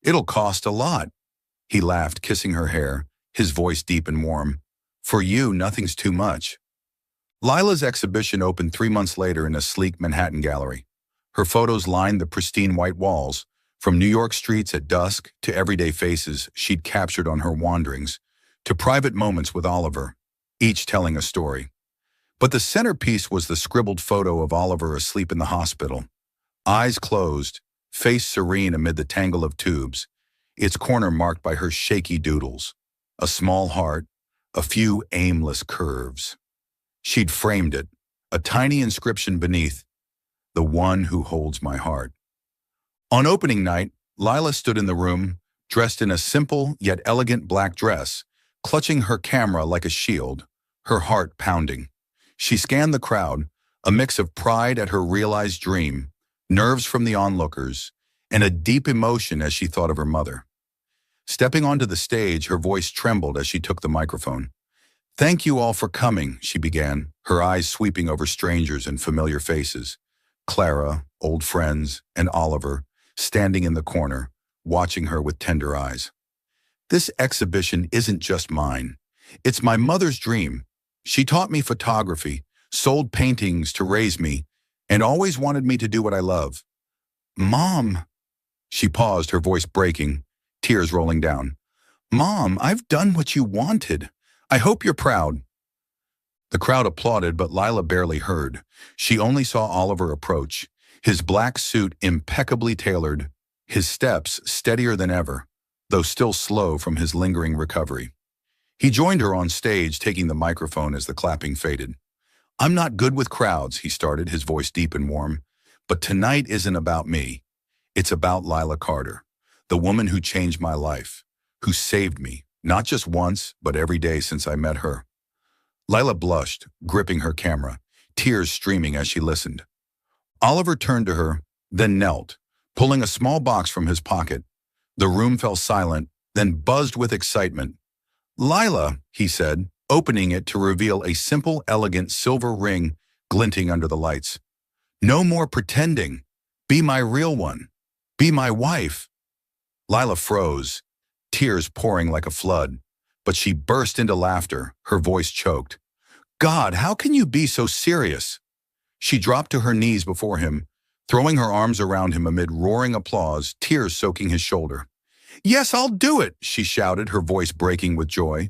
"It'll cost a lot." He laughed, kissing her hair, his voice deep and warm. "For you, nothing's too much." Lila's exhibition opened 3 months later in a sleek Manhattan gallery. Her photos lined the pristine white walls, from New York streets at dusk to everyday faces she'd captured on her wanderings, to private moments with Oliver, each telling a story. But the centerpiece was the scribbled photo of Oliver asleep in the hospital, eyes closed, face serene amid the tangle of tubes, its corner marked by her shaky doodles, a small heart, a few aimless curves. She'd framed it, a tiny inscription beneath, "The one who holds my heart." On opening night, Lila stood in the room, dressed in a simple yet elegant black dress, clutching her camera like a shield, her heart pounding. She scanned the crowd, a mix of pride at her realized dream, nerves from the onlookers, and a deep emotion as she thought of her mother. Stepping onto the stage, her voice trembled as she took the microphone. "Thank you all for coming," she began, her eyes sweeping over strangers and familiar faces. Clara, old friends, and Oliver, standing in the corner, watching her with tender eyes. "This exhibition isn't just mine. It's my mother's dream. She taught me photography, sold paintings to raise me, and always wanted me to do what I love." "Mom," she paused, her voice breaking, tears rolling down. "Mom, I've done what you wanted. I hope you're proud." The crowd applauded, but Lila barely heard. She only saw Oliver approach, his black suit impeccably tailored, his steps steadier than ever, though still slow from his lingering recovery. He joined her on stage, taking the microphone as the clapping faded. "I'm not good with crowds," he started, his voice deep and warm. "But tonight isn't about me. It's about Lila Carter, the woman who changed my life, who saved me, not just once, but every day since I met her." Lila blushed, gripping her camera, tears streaming as she listened. Oliver turned to her, then knelt, pulling a small box from his pocket. The room fell silent, then buzzed with excitement. "Lila," he said, opening it to reveal a simple, elegant silver ring glinting under the lights. "No more pretending. Be my real one. Be my wife." Lila froze, tears pouring like a flood, but she burst into laughter, her voice choked. "God, how can you be so serious?" She dropped to her knees before him, throwing her arms around him amid roaring applause, tears soaking his shoulder. "Yes, I'll do it," she shouted, her voice breaking with joy.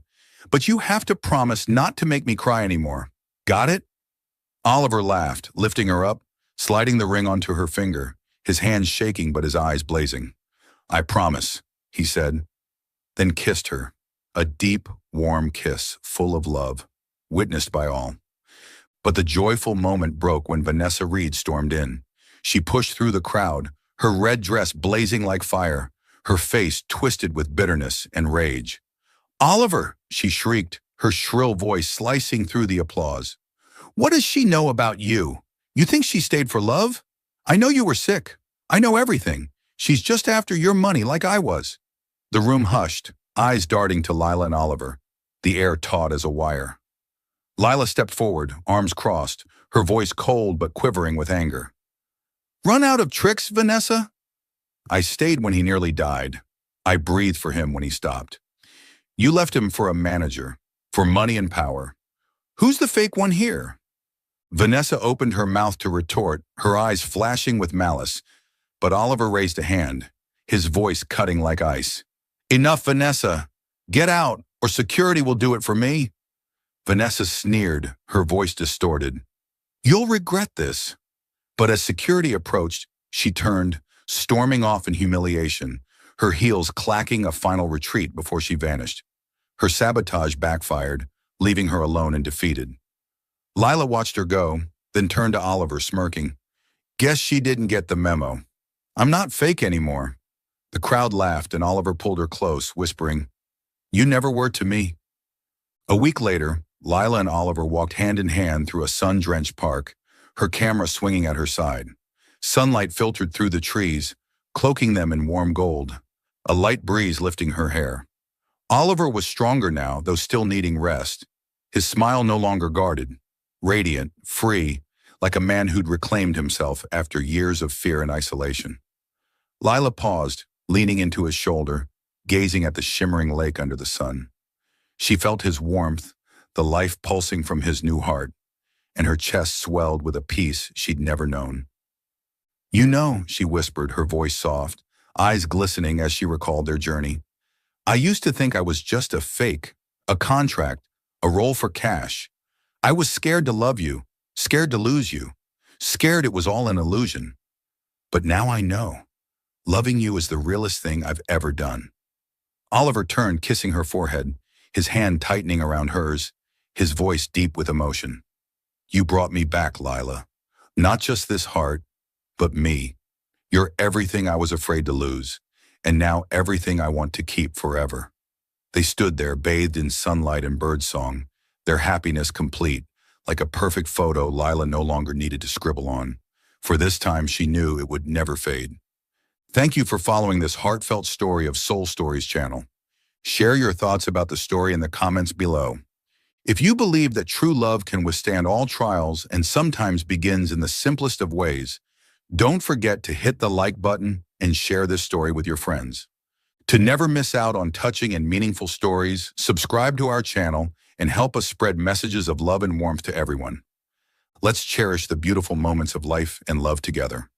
"But you have to promise not to make me cry anymore. Got it?" Oliver laughed, lifting her up, sliding the ring onto her finger, his hands shaking but his eyes blazing. "I promise," he said, then kissed her, a deep, warm kiss full of love, witnessed by all. But the joyful moment broke when Vanessa Reed stormed in. She pushed through the crowd, her red dress blazing like fire, her face twisted with bitterness and rage. "Oliver!" she shrieked, her shrill voice slicing through the applause. "What does she know about you? You think she stayed for love? I know you were sick. I know everything. She's just after your money like I was." The room hushed, eyes darting to Lila and Oliver, the air taut as a wire. Lila stepped forward, arms crossed, her voice cold but quivering with anger. "Run out of tricks, Vanessa?" "I stayed when he nearly died. I breathed for him when he stopped. You left him for a manager, for money and power. Who's the fake one here?" Vanessa opened her mouth to retort, her eyes flashing with malice, but Oliver raised a hand, his voice cutting like ice. "Enough, Vanessa. Get out, or security will do it for me." Vanessa sneered, her voice distorted. "You'll regret this." But as security approached, she turned, storming off in humiliation, her heels clacking a final retreat before she vanished. Her sabotage backfired, leaving her alone and defeated. Lila watched her go, then turned to Oliver, smirking. "Guess she didn't get the memo. I'm not fake anymore." The crowd laughed and Oliver pulled her close, whispering, "You never were to me." A week later, Lila and Oliver walked hand in hand through a sun-drenched park, her camera swinging at her side. Sunlight filtered through the trees, cloaking them in warm gold, a light breeze lifting her hair. Oliver was stronger now, though still needing rest, his smile no longer guarded, radiant, free, like a man who'd reclaimed himself after years of fear and isolation. Lila paused, leaning into his shoulder, gazing at the shimmering lake under the sun. She felt his warmth, the life pulsing from his new heart, and her chest swelled with a peace she'd never known. "You know," she whispered, her voice soft, eyes glistening as she recalled their journey. "I used to think I was just a fake, a contract, a role for cash. I was scared to love you, scared to lose you, scared it was all an illusion. But now I know. Loving you is the realest thing I've ever done." Oliver turned, kissing her forehead, his hand tightening around hers, his voice deep with emotion. "You brought me back, Lila. Not just this heart, but me. You're everything I was afraid to lose, and now everything I want to keep forever." They stood there, bathed in sunlight and birdsong, their happiness complete, like a perfect photo Lila no longer needed to scribble on. For this time, she knew it would never fade. Thank you for following this heartfelt story of Soul Stories channel. Share your thoughts about the story in the comments below. If you believe that true love can withstand all trials and sometimes begins in the simplest of ways, don't forget to hit the like button and share this story with your friends. To never miss out on touching and meaningful stories, subscribe to our channel and help us spread messages of love and warmth to everyone. Let's cherish the beautiful moments of life and love together.